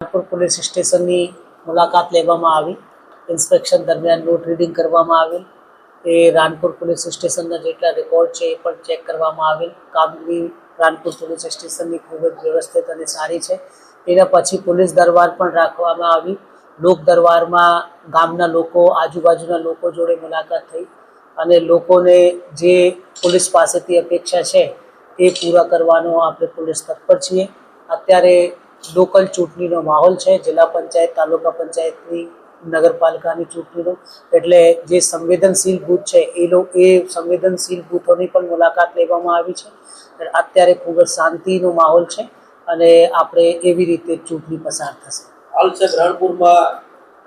Ranpur police સ્ટેશનની મુલાકાત લેવામાં આવી. ઇન્સ્પેક્શન દરમિયાન નોટ રીડિંગ કરવામાં આવેલ. એ રાણપુર પોલીસ સ્ટેશનના જેટલા રેકોર્ડ છે એ પણ ચેક કરવામાં આવેલ. કામગીરી રાણપુર પોલીસ સ્ટેશનની ખૂબ જ વ્યવસ્થિત અને સારી છે. એના પછી પોલીસ દરબાર પણ રાખવામાં આવી. લોક દરબારમાં ગામના લોકો, આજુબાજુના લોકો જોડે મુલાકાત થઈ અને લોકોને જે પોલીસ પાસેથી અપેક્ષા છે એ પૂરા કરવાનો આપણે પોલીસ તત્પર છીએ. અત્યારે લોકલ ચૂંટણીનો માહોલ છે, જિલ્લા પંચાયત, તાલુકા પંચાયતની, નગરપાલિકાની ચૂંટણીનો, એટલે જે સંવેદનશીલ બૂથ છે એ સંવેદનશીલ બૂથોની પણ મુલાકાત લેવામાં આવી છે. અત્યારે ખૂબ જ શાંતિનો માહોલ છે અને આપણે એવી રીતે ચૂંટણી પસાર થશે. હાલ સાહેબ રાણપુરમાં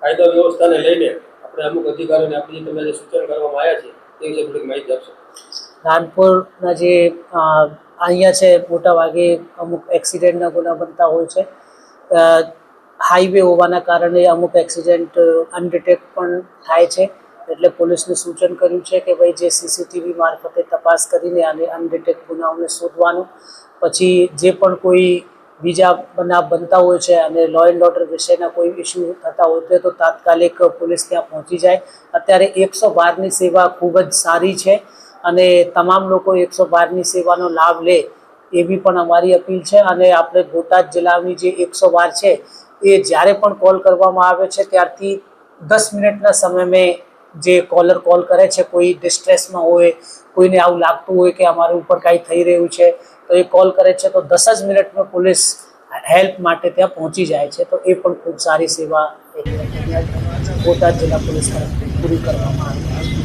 કાયદા વ્યવસ્થાને લઈને આપણે અમુક અધિકારીઓને આપણી તમે જે સૂચન કરવામાં આવ્યા છે તે વિશે થોડીક માહિતી આપશો. રાણપુરના જે અહીંયા છે, મોટા ભાગે અમુક એક્સિડન્ટના ગુના બનતા હોય છે. હાઈવે હોવાના કારણે અમુક એક્સિડન્ટ અનડિટેક્ટ પણ થાય છે. એટલે પોલીસને સૂચન કર્યું છે કે ભાઈ જે સીસીટીવી મારફતે તપાસ કરીને અને અનડિટેક્ટ ગુનાઓને શોધવાનું, પછી જે પણ કોઈ બીજા બનાવ બનતા હોય છે અને લો એન્ડ ઓર્ડર વિશેના કોઈ ઇસ્યુ થતા હોય તો તાત્કાલિક પોલીસ ત્યાં પહોંચી જાય. અત્યારે 112ની સેવા ખૂબ જ સારી છે અને તમામ લોકો 112ની સેવાનો લાભ લે એવી પણ અમારી અપીલ છે. અને આપણે બોટાદ જિલ્લાની જે 112 છે એ જ્યારે પણ કોલ કરવામાં આવે છે ત્યારથી 10 મિનિટના સમયમાં જે કોલર કોલ કરે છે, કોઈ ડિસ્ટ્રેસમાં હોય, કોઈને આવું લાગતું હોય કે અમારા ઉપર કાંઈ થઈ રહ્યું છે તો એ કોલ કરે છે તો 10 જ મિનિટમાં પોલીસ હેલ્પ માટે ત્યાં પહોંચી જાય છે. તો એ પણ ખૂબ સારી સેવા બોટાદ જિલ્લા પોલીસ તરફથી પૂરી કરવામાં આવી છે.